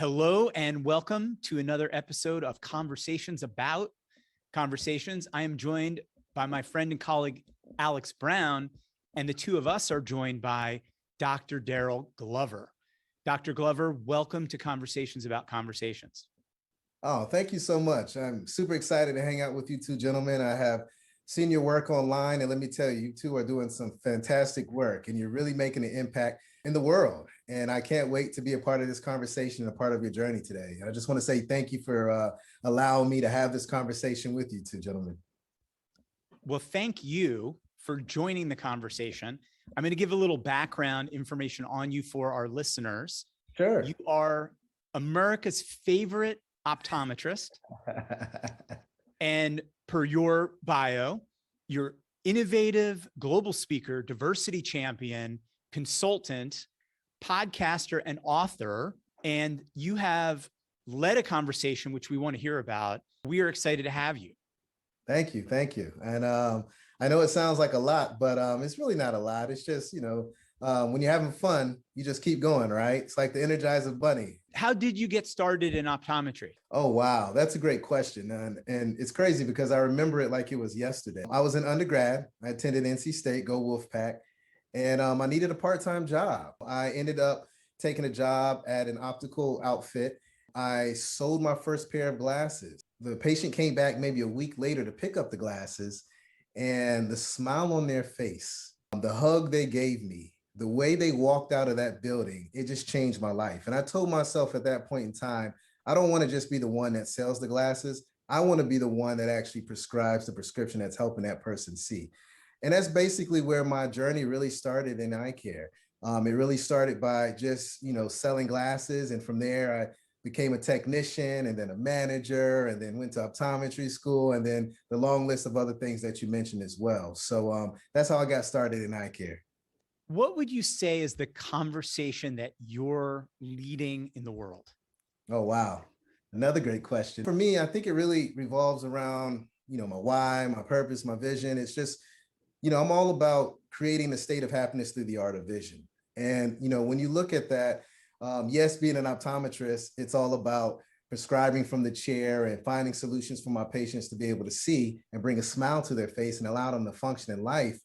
Hello and welcome to another episode of Conversations About Conversations. I am joined by my friend and colleague, Alex Brown, and the two of us are joined by Dr. Darryl Glover. Dr. Glover, welcome to Conversations About Conversations. Oh, thank you so much. I'm super excited to hang out with you two gentlemen. I have seen your work online, and let me tell you, you two are doing some fantastic work, and you're really making an impact in the world. And I can't wait to be a part of this conversation and a part of your journey today. I just want to say thank you for allowing me to have this conversation with you two gentlemen. Well, thank you for joining the conversation. I'm going to give a little background information on you for our listeners. Sure. You are America's favorite optometrist. And per your bio, you're innovative global speaker, diversity champion, consultant, podcaster, and author. And you have led a conversation, which we want to hear about. We are excited to have you. Thank you. Thank you. And I know it sounds like a lot, but it's really not a lot. It's just, when you're having fun, you just keep going, right? It's like the Energizer Bunny. How did you get started in optometry? Oh, wow. That's a great question. And it's crazy because I remember it like it was yesterday. I was in undergrad. I attended NC State, go Wolfpack. And I needed a part-time job. I ended up taking a job at an optical outfit. I sold my first pair of glasses. The patient came back maybe a week later to pick up the glasses, and the smile on their face, the hug they gave me, the way they walked out of that building, it just changed my life. And I told myself at that point in time, I don't want to just be the one that sells the glasses. I want to be the one that actually prescribes the prescription that's helping that person see. And that's basically where my journey really started in eye care. It really started by just, selling glasses. And from there, I became a technician and then a manager and then went to optometry school and then the long list of other things that you mentioned as well. So that's how I got started in eye care. What would you say is the conversation that you're leading in the world? Oh, wow. Another great question. For me, I think it really revolves around, my why, my purpose, my vision. It's just, I'm all about creating a state of happiness through the art of vision. And, when you look at that, yes, being an optometrist, it's all about prescribing from the chair and finding solutions for my patients to be able to see and bring a smile to their face and allow them to function in life.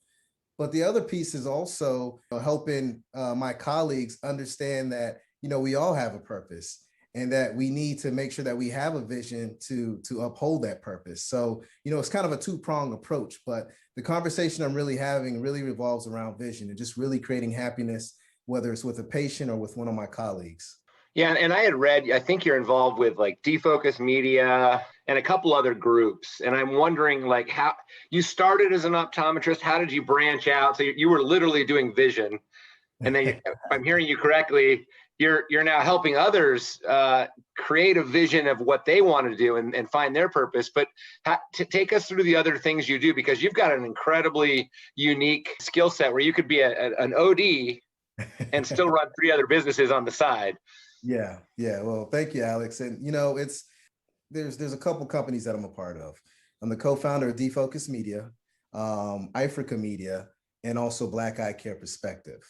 But the other piece is also helping my colleagues understand that, we all have a purpose and that we need to make sure that we have a vision to uphold that purpose. So, it's kind of a two-pronged approach, but the conversation I'm really having really revolves around vision and just really creating happiness, whether it's with a patient or with one of my colleagues. Yeah, and I had read, I think you're involved with like Defocus Media and a couple other groups. And I'm wondering like how you started as an optometrist, how did you branch out? So you were literally doing vision. And then if I'm hearing you correctly, you're now helping others create a vision of what they want to do and find their purpose. But to take us through the other things you do, because you've got an incredibly unique skill set where you could be an OD and still run 3 other businesses on the side. Yeah. Well, thank you, Alex. And there's a couple companies that I'm a part of. I'm the co-founder of Defocus Media, Eyefrica Media, and also BlackEyeCare Perspective.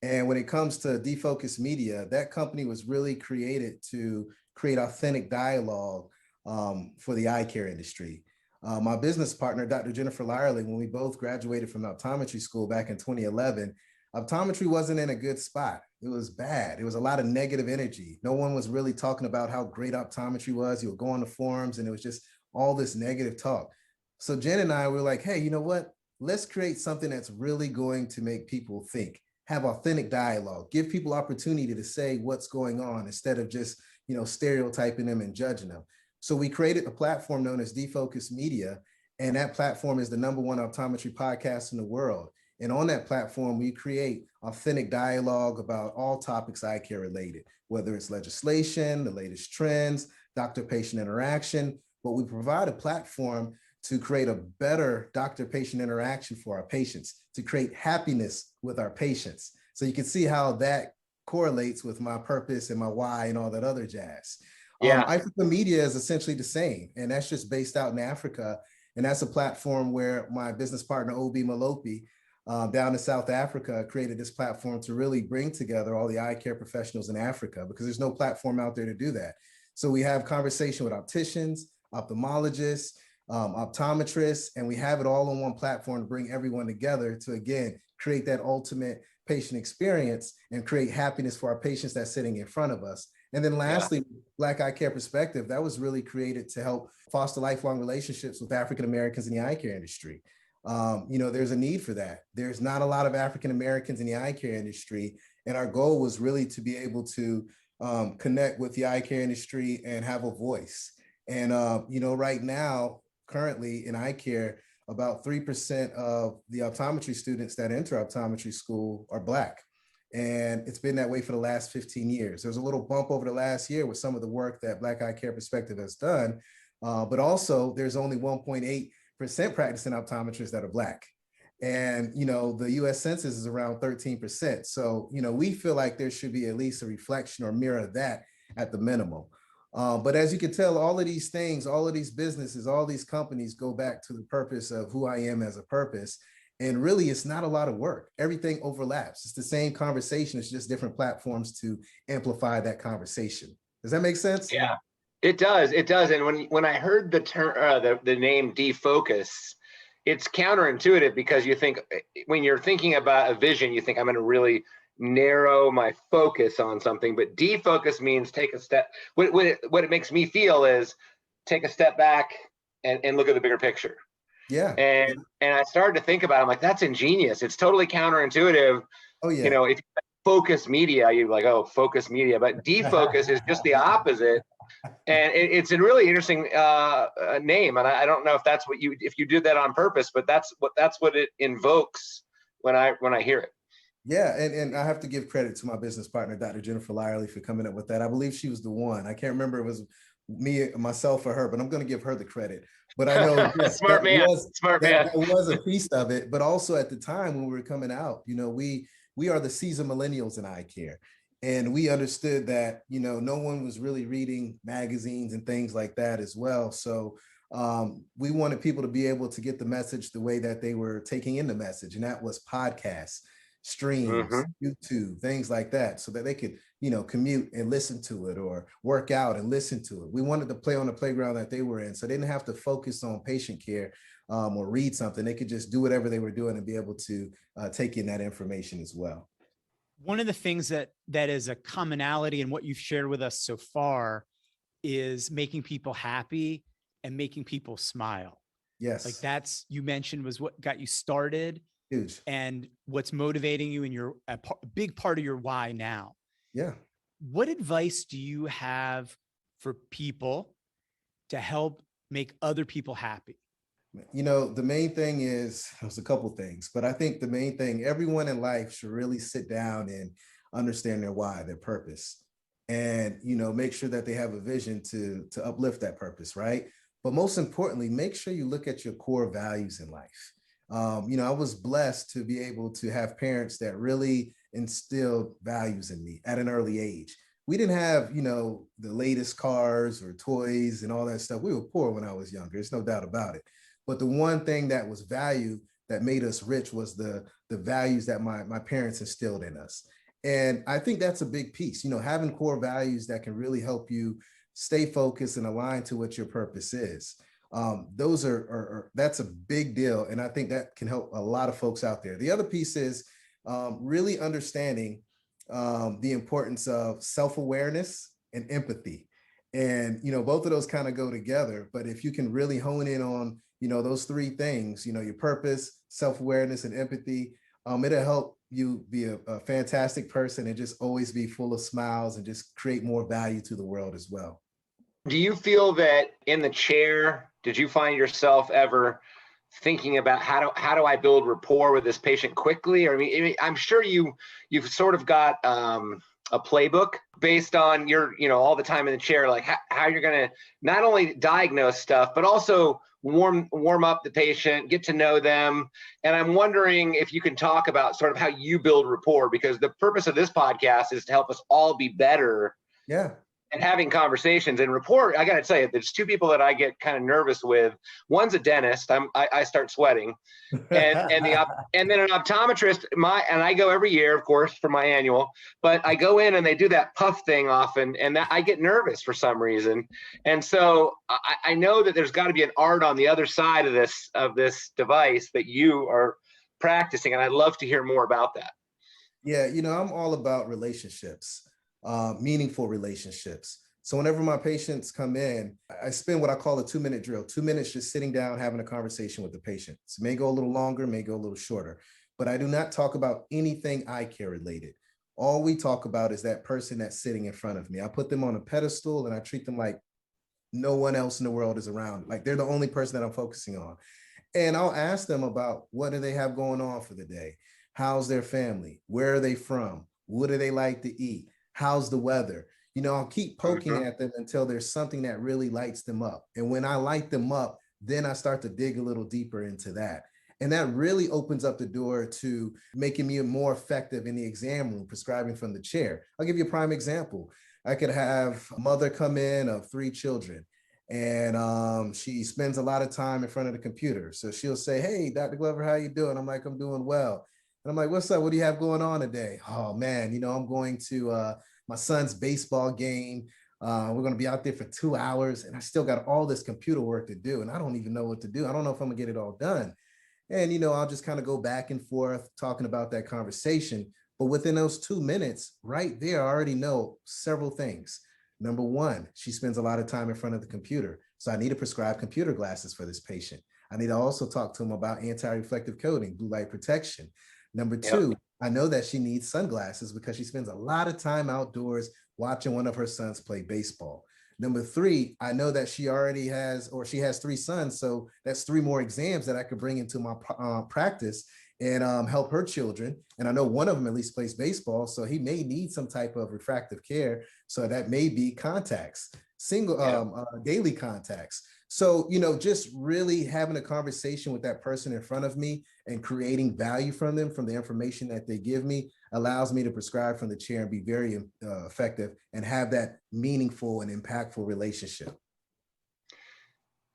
And when it comes to Defocus Media, that company was really created to create authentic dialogue for the eye care industry. My business partner, Dr. Jennifer Lyerling, when we both graduated from optometry school back in 2011, optometry wasn't in a good spot. It was bad. It was a lot of negative energy. No one was really talking about how great optometry was. You would go on the forums and it was just all this negative talk. So Jen and I were like, hey, you know what? Let's create something that's really going to make people think, have authentic dialogue, give people opportunity to say what's going on instead of just, stereotyping them and judging them. So we created a platform known as Defocus Media, and that platform is the #1 optometry podcast in the world. And on that platform, we create authentic dialogue about all topics eye care related, whether it's legislation, the latest trends, doctor-patient interaction, but we provide a platform to create a better doctor-patient interaction for our patients, to create happiness with our patients. So you can see how that correlates with my purpose and my why and all that other jazz. Yeah. Eyefrica Media is essentially the same, and that's just based out in Africa. And that's a platform where my business partner, Obi Malopi, down in South Africa, created this platform to really bring together all the eye care professionals in Africa, because there's no platform out there to do that. So we have conversation with opticians, ophthalmologists, optometrists, and we have it all on one platform to bring everyone together to, again, create that ultimate patient experience and create happiness for our patients that's sitting in front of us. And then lastly, BlackEyeCare Perspective, that was really created to help foster lifelong relationships with African Americans in the eye care industry. There's a need for that. There's not a lot of African Americans in the eye care industry. And our goal was really to be able to connect with the eye care industry and have a voice. And, right now, currently in eye care, about 3% of the optometry students that enter optometry school are Black. And it's been that way for the last 15 years. There's a little bump over the last year with some of the work that BlackEyeCare Perspective has done. But also there's only 1.8% practicing optometrists that are Black. And, the US Census is around 13%. So, we feel like there should be at least a reflection or mirror of that at the minimum. But as you can tell, all of these things, all of these businesses, all these companies go back to the purpose of who I am as a purpose. And really, it's not a lot of work. Everything overlaps. It's the same conversation. It's just different platforms to amplify that conversation. Does that make sense? Yeah, it does. It does. And when I heard the term, the name defocus, it's counterintuitive, because you think, when you're thinking about a vision, you think, I'm going to really narrow my focus on something. But defocus means take a step. What it makes me feel is take a step back and look at the bigger picture. Yeah. And I started to think about it. I'm like, that's ingenious. It's totally counterintuitive. Oh, yeah. If you focus media, you're like, oh, focus media. But defocus is just the opposite. And it's a really interesting name. And I don't know if that's if you did that on purpose, but that's what it invokes when I hear it. Yeah, and I have to give credit to my business partner, Dr. Jennifer Lyerly, for coming up with that. I believe she was the one. I can't remember if it was me, myself, or her, but I'm going to give her the credit. But I know smart man. That was a piece of it. But also at the time when we were coming out, we are the seasoned millennials in eye care. And we understood that, no one was really reading magazines and things like that as well. So we wanted people to be able to get the message the way that they were taking in the message. And that was podcasts, streams, YouTube, things like that, so that they could, commute and listen to it, or work out and listen to it. We wanted to play on the playground that they were in, so they didn't have to focus on patient care or read something. They could just do whatever they were doing and be able to take in that information as well. One of the things that is a commonality in what you've shared with us so far is making people happy and making people smile. Yes. Like you mentioned, was what got you started. Huge. And what's motivating you and a big part of your why now. Yeah. What advice do you have for people to help make other people happy? The main thing is, there's a couple things, but I think the main thing, everyone in life should really sit down and understand their why, their purpose, and, make sure that they have a vision to uplift that purpose, right? But most importantly, make sure you look at your core values in life. I was blessed to be able to have parents that really instilled values in me at an early age. We didn't have, the latest cars or toys and all that stuff. We were poor when I was younger. There's no doubt about it. But the one thing that was value that made us rich was the values that my parents instilled in us. And I think that's a big piece, having core values that can really help you stay focused and aligned to what your purpose is. Those that's a big deal. And I think that can help a lot of folks out there. The other piece is really understanding the importance of self-awareness and empathy. And, both of those kind of go together. But if you can really hone in on, those three things, your purpose, self-awareness, and empathy, it'll help you be a fantastic person and just always be full of smiles and just create more value to the world as well. Do you feel that in the chair, did you find yourself ever thinking about how do I build rapport with this patient quickly? Or I mean, I'm sure you've sort of got a playbook based on your, all the time in the chair, like how you're going to not only diagnose stuff, but also warm up the patient, get to know them. And I'm wondering if you can talk about sort of how you build rapport, because the purpose of this podcast is to help us all be better. Yeah. and having conversations and rapport. I got to tell you, there's two people that I get kind of nervous with. One's a dentist. I start sweating, and then an optometrist. And I go every year, of course, for my annual. But I go in and they do that puff thing often, and that I get nervous for some reason. And so I know that there's got to be an art on the other side of this device that you are practicing, and I'd love to hear more about that. Yeah, I'm all about relationships, meaningful relationships. So whenever my patients come in, I spend what I call a 2-minute drill, 2 minutes just sitting down, having a conversation with the patient. It may go a little longer, may go a little shorter, but I do not talk about anything eye care related. All we talk about is that person that's sitting in front of me. I put them on a pedestal and I treat them like no one else in the world is around. Like they're the only person that I'm focusing on. And I'll ask them about what do they have going on for the day? How's their family? Where are they from? What do they like to eat? How's the weather? I'll keep poking at them until there's something that really lights them up. And when I light them up, then I start to dig a little deeper into that. And that really opens up the door to making me more effective in the exam room, prescribing from the chair. I'll give you a prime example. I could have a mother come in of 3 children, and she spends a lot of time in front of the computer. So she'll say, "Hey, Dr. Glover, how you doing?" I'm like, "I'm doing well." And I'm like, "What's up? What do you have going on today?" "Oh man, I'm going to my son's baseball game. We're going to be out there for 2 hours, and I still got all this computer work to do, and I don't even know what to do. I don't know if I'm gonna get it all done." And I'll just kind of go back and forth talking about that conversation. But within those 2 minutes, right there, I already know several things. Number one, she spends a lot of time in front of the computer. So I need to prescribe computer glasses for this patient. I need to also talk to them about anti-reflective coating, blue light protection. Number two, I know that she needs sunglasses because she spends a lot of time outdoors watching one of her sons play baseball. Number three, I know that she has 3 sons. So that's 3 more exams that I could bring into my practice and help her children. And I know one of them at least plays baseball. So he may need some type of refractive care. So that may be contacts, daily contacts. So, just really having a conversation with that person in front of me and creating value from them, from the information that they give me, allows me to prescribe from the chair and be very effective and have that meaningful and impactful relationship.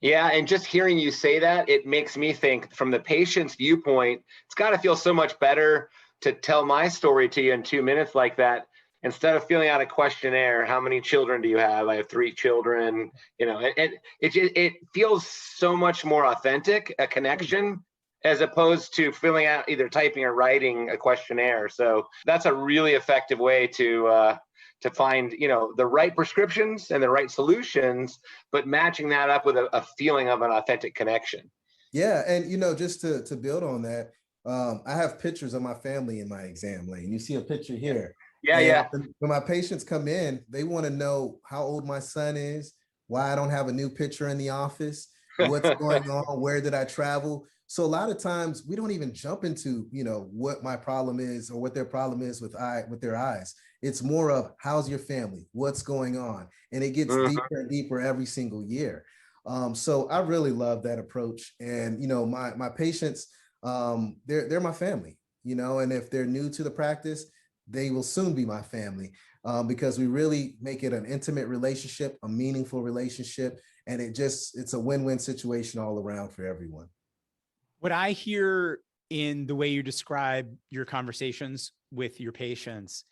Yeah, and just hearing you say that, it makes me think from the patient's viewpoint, it's got to feel so much better to tell my story to you in 2 minutes like that, instead of filling out a questionnaire. How many children do you have? I have 3 children. It feels so much more authentic, a connection, as opposed to filling out, either typing or writing a questionnaire. So that's a really effective way to find the right prescriptions and the right solutions, but matching that up with a feeling of an authentic connection. Yeah, and just to build on that, I have pictures of my family in my exam lane. You see a picture here. Yeah. When my patients come in, they want to know how old my son is, why I don't have a new picture in the office, what's going on, where did I travel. So a lot of times we don't even jump into, what my problem is or what their problem is with their eyes. It's more of how's your family, what's going on, and it gets deeper and deeper every single year. So I really love that approach, and my patients, they're my family, and if they're new to the practice, they will soon be my family, because we really make it an intimate relationship, a meaningful relationship, and it's a win-win situation all around for everyone. What I hear in the way you describe your conversations with your patients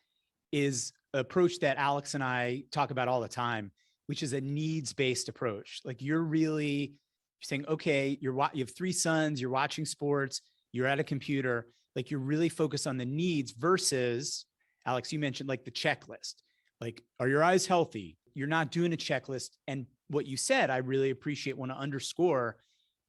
is an approach that Alex and I talk about all the time, which is a needs-based approach. Like you're saying, okay, you have 3 sons, you're watching sports, you're at a computer, like you're really focused on the needs versus, Alex, you mentioned like the checklist. Like, are your eyes healthy? You're not doing a checklist. And what you said, I really want to underscore,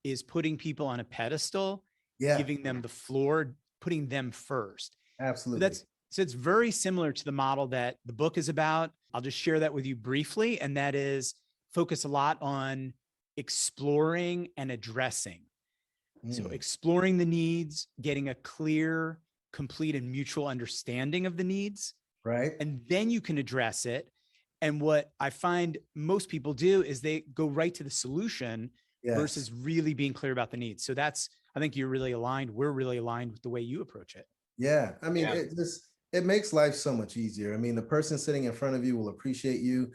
is putting people on a pedestal, giving them the floor, putting them first. Absolutely. So it's very similar to the model that the book is about. I'll just share that with you briefly. And that is focus a lot on exploring and addressing. So exploring the needs, getting a clear, complete, and mutual understanding of the needs. Right. And then you can address it. And what I find most people do is they go right to the solution versus really being clear about the needs. So I think you're really aligned. We're really aligned with the way you approach it. Yeah. I mean, it makes life so much easier. I mean, the person sitting in front of you will appreciate you,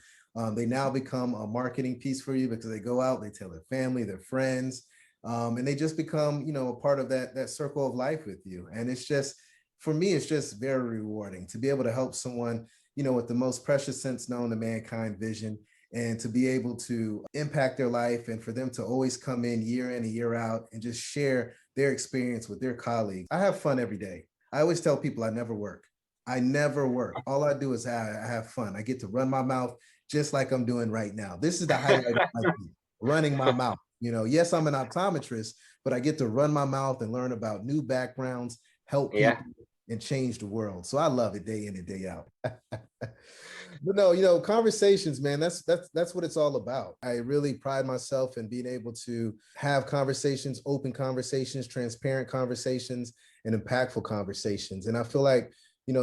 They now become a marketing piece for you because they go out, they tell their family, their friends, and they just become, a part of that circle of life with you. And it's just, for me, it's just very rewarding to be able to help someone, with the most precious sense known to mankind, vision, and to be able to impact their life and for them to always come in and year out and just share their experience with their colleagues. I have fun every day. I always tell people I never work. I never work. All I do is I have fun. I get to run my mouth just like I'm doing right now. This is the highlight of my day, running my mouth. Yes, I'm an optometrist, but I get to run my mouth and learn about new backgrounds, help Yeah. people, and change the world. So I love it day in and day out. But no, conversations, man, that's what it's all about. I really pride myself in being able to have conversations, open conversations, transparent conversations, and impactful conversations. And I feel like,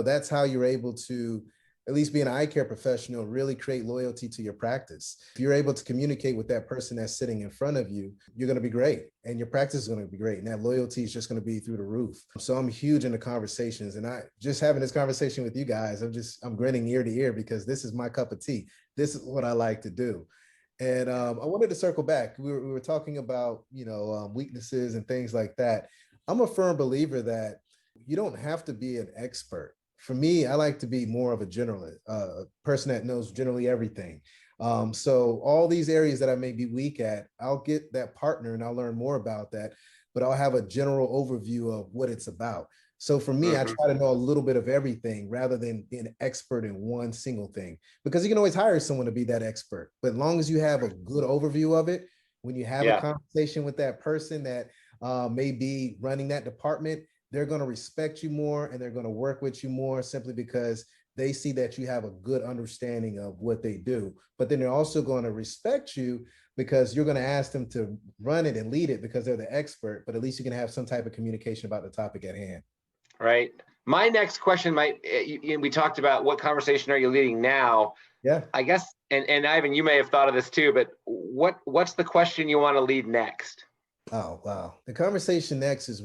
that's how you're able to, at least be an eye care professional, really create loyalty to your practice. If you're able to communicate with that person that's sitting in front of you, you're going to be great and your practice is going to be great. And that loyalty is just going to be through the roof. So I'm huge into conversations, and I just having this conversation with you guys, I'm grinning ear to ear because this is my cup of tea. This is what I like to do. And I wanted to circle back. We were talking about, weaknesses and things like that. I'm a firm believer that you don't have to be an expert. For me, I like to be more of a generalist, a person that knows generally everything. So all these areas that I may be weak at, I'll get that partner and I'll learn more about that, but I'll have a general overview of what it's about. So for me, I try to know a little bit of everything rather than being an expert in one single thing, because you can always hire someone to be that expert. But as long as you have a good overview of it, when you have a conversation with that person that may be running that department, they're going to respect you more and they're going to work with you more simply because they see that you have a good understanding of what they do. But then they're also going to respect you because you're going to ask them to run it and lead it because they're the expert, but at least you can have some type of communication about the topic at hand. Right. My next question we talked about what conversation are you leading now? Yeah. I guess, and Ivan, you may have thought of this too, but what's the question you want to lead next? Oh, wow. The conversation next is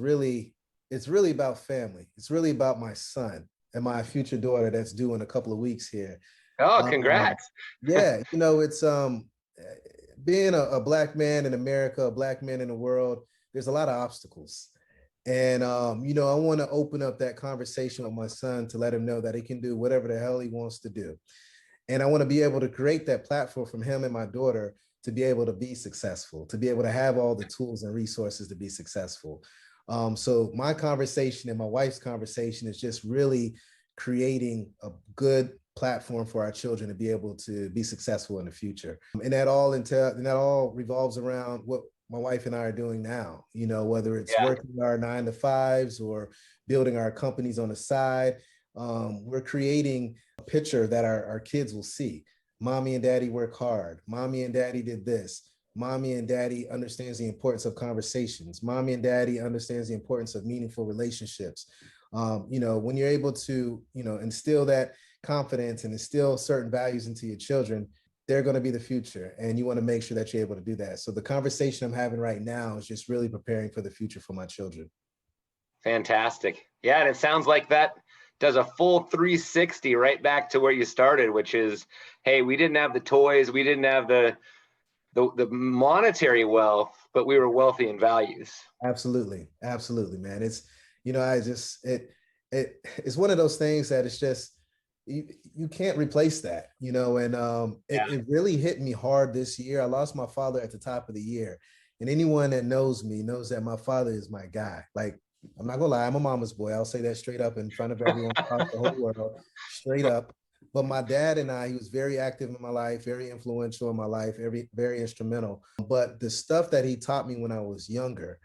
it's really about family. It's really about my son and my future daughter that's due in a couple of weeks here. Oh, congrats. Yeah, it's being a Black man in America, a Black man in the world, there's a lot of obstacles. And I want to open up that conversation with my son to let him know that he can do whatever the hell he wants to do. And I want to be able to create that platform from him and my daughter to be able to be successful, to be able to have all the tools and resources to be successful. So my conversation and my wife's conversation is just really creating a good platform for our children to be able to be successful in the future. And that all revolves around what my wife and I are doing now, whether it's working our 9-to-5s or building our companies on the side. We're creating a picture that our kids will see. Mommy and daddy work hard. Mommy and daddy did this. Mommy and daddy understands the importance of conversations. Mommy and daddy understands the importance of meaningful relationships. When you're able to, instill that confidence and instill certain values into your children, they're going to be the future. And you want to make sure that you're able to do that. So the conversation I'm having right now is just really preparing for the future for my children. Fantastic. Yeah. And it sounds like that does a full 360 right back to where you started, which is, hey, we didn't have the toys. We didn't have the monetary wealth, but we were wealthy in values. Absolutely, man. It's it's one of those things that it's just you can't replace that, and it really hit me hard this year. I lost my father at the top of the year, and anyone that knows me knows that my father is my guy. Like, I'm not gonna lie, I'm a mama's boy. I'll say that straight up in front of everyone across the whole world, straight up. But my dad and he was very active in my life, very influential in my life, very instrumental. But the stuff that he taught me when I was younger,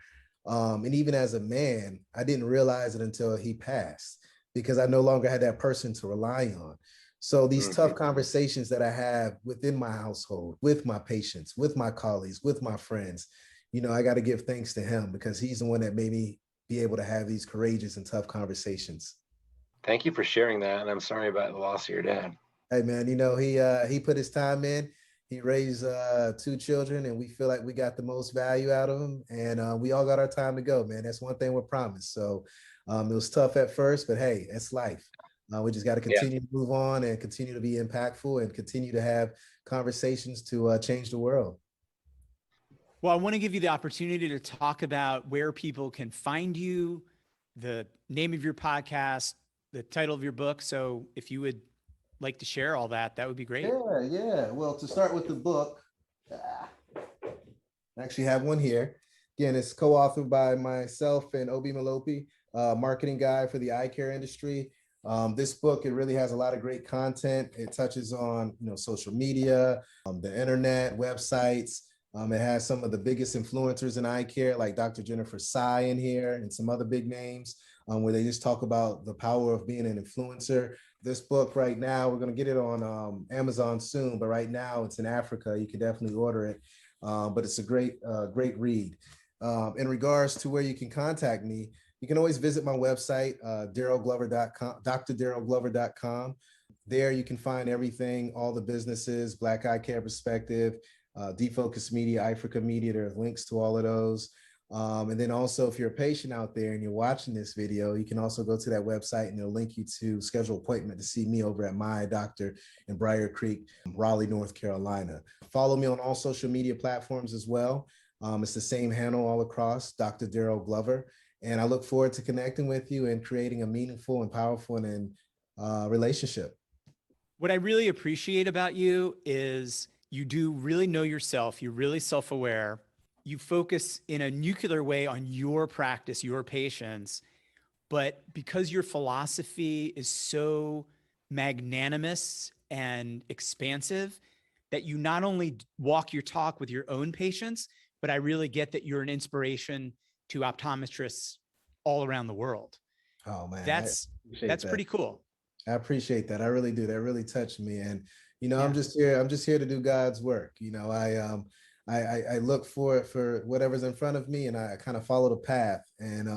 and even as a man, I didn't realize it until he passed because I no longer had that person to rely on. So these tough conversations that I have within my household, with my patients, with my colleagues, with my friends, I got to give thanks to him because he's the one that made me be able to have these courageous and tough conversations. Thank you for sharing that. And I'm sorry about the loss of your dad. Hey, man, he put his time in. He raised 2 children, and we feel like we got the most value out of him. And we all got our time to go, man. That's one thing we're promised. So it was tough at first, but hey, it's life. We just got to Yeah. continue to move on and continue to be impactful and continue to have conversations to change the world. Well, I want to give you the opportunity to talk about where people can find you, the name of your podcast, the title of your book. So if you would like to share all that, that would be great. Yeah. Well, to start with the book, I actually have one here. Again, it's co-authored by myself and Obi Malopi, marketing guy for the eye care industry. This book, it really has a lot of great content. It touches on, social media, the internet, websites. It has some of the biggest influencers in eye care, like Dr. Jennifer Tsai in here and some other big names, where they just talk about the power of being an influencer. This book right now, we're going to get it on Amazon soon, but right now it's in Africa. You can definitely order it. But it's a great read. In regards to where you can contact me, you can always visit my website, DarrylGlover.com, drdarrylglover.com. There you can find everything, all the businesses, BlackEyeCare Perspective, Defocus Media, Eyefrica Media. There are links to all of those. And then also, if you're a patient out there and you're watching this video, you can also go to that website and it'll link you to schedule an appointment to see me over at my doctor in Briar Creek, Raleigh, North Carolina. Follow me on all social media platforms as well. It's the same handle all across, Dr. Darryl Glover. And I look forward to connecting with you and creating a meaningful and powerful and relationship. What I really appreciate about you is you do really know yourself. You're really self-aware. You focus in a nuclear way on your practice, your patients, but because your philosophy is so magnanimous and expansive that you not only walk your talk with your own patients, but I really get that you're an inspiration to optometrists all around the world. Oh man, That's pretty cool. I appreciate that. I really do. That really touched me. And, Yeah. I'm just here to do God's work. I look for whatever's in front of me and I kind of follow the path. And,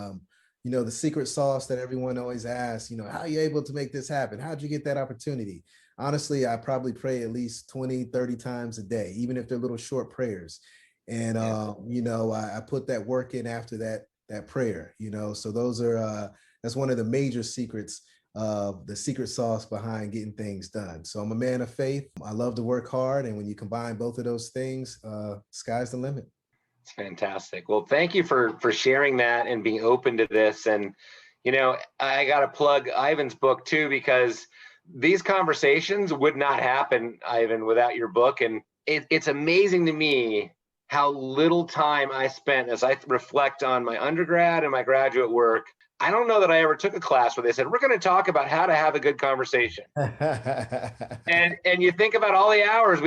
the secret sauce that everyone always asks, how are you able to make this happen? How'd you get that opportunity? Honestly, I probably pray at least 20, 30 times a day, even if they're little short prayers. And, I put that work in after that prayer, so that's one of the major secrets of the secret sauce behind getting things done. So I'm a man of faith. I love to work hard. And when you combine both of those things, sky's the limit. It's fantastic. Well, thank you for sharing that and being open to this. And, I got to plug Ivan's book too, because these conversations would not happen, Ivan, without your book. And it's amazing to me how little time I spent as I reflect on my undergrad and my graduate work. I don't know that I ever took a class where they said, we're going to talk about how to have a good conversation. and you think about all the hours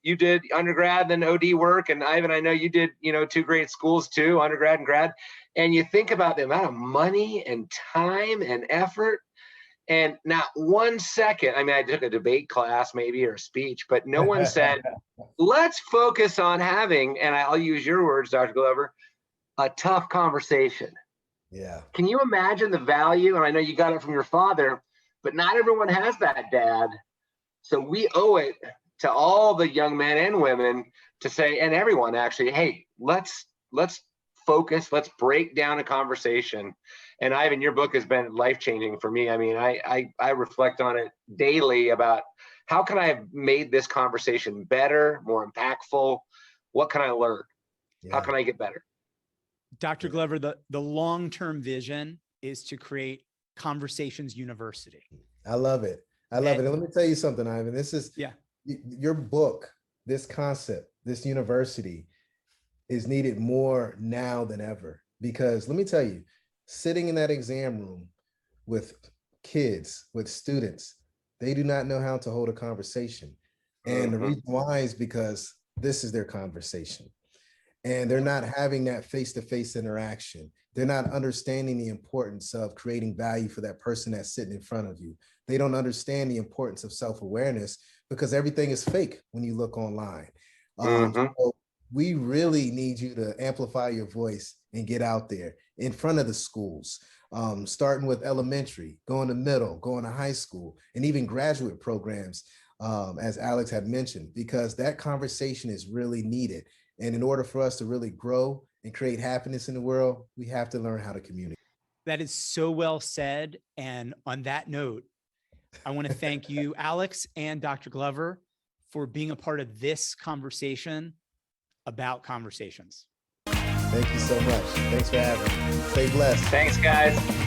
you did undergrad, then OD work. And Ivan, I know you did, 2 great schools too, undergrad and grad. And you think about the amount of money and time and effort. And not 1 second, I took a debate class maybe or a speech, but no one said, let's focus on having, and I'll use your words, Dr. Glover, a tough conversation. Yeah. Can you imagine the value? And I know you got it from your father, but not everyone has that, Dad. So we owe it to all the young men and women to say, and everyone actually, hey, let's focus, let's break down a conversation. And Ivan, your book has been life-changing for me. I reflect on it daily about how can I have made this conversation better, more impactful? What can I learn? Yeah. How can I get better? Dr. Glover, the long-term vision is to create Conversations University. I love it. And let me tell you something, Ivan. This is your book, this concept, this university is needed more now than ever. Because let me tell you, sitting in that exam room with kids, with students, they do not know how to hold a conversation. And the reason why is because this is their conversation. And they're not having that face-to-face interaction. They're not understanding the importance of creating value for that person that's sitting in front of you. They don't understand the importance of self-awareness because everything is fake when you look online. So we really need you to amplify your voice and get out there in front of the schools, starting with elementary, going to middle, going to high school, and even graduate programs, as Alex had mentioned, because that conversation is really needed. And in order for us to really grow and create happiness in the world, we have to learn how to communicate. That is so well said. And on that note, I want to thank you, Alex and Dr. Glover, for being a part of this conversation about conversations. Thank you so much. Thanks for having me. Stay blessed. Thanks, guys.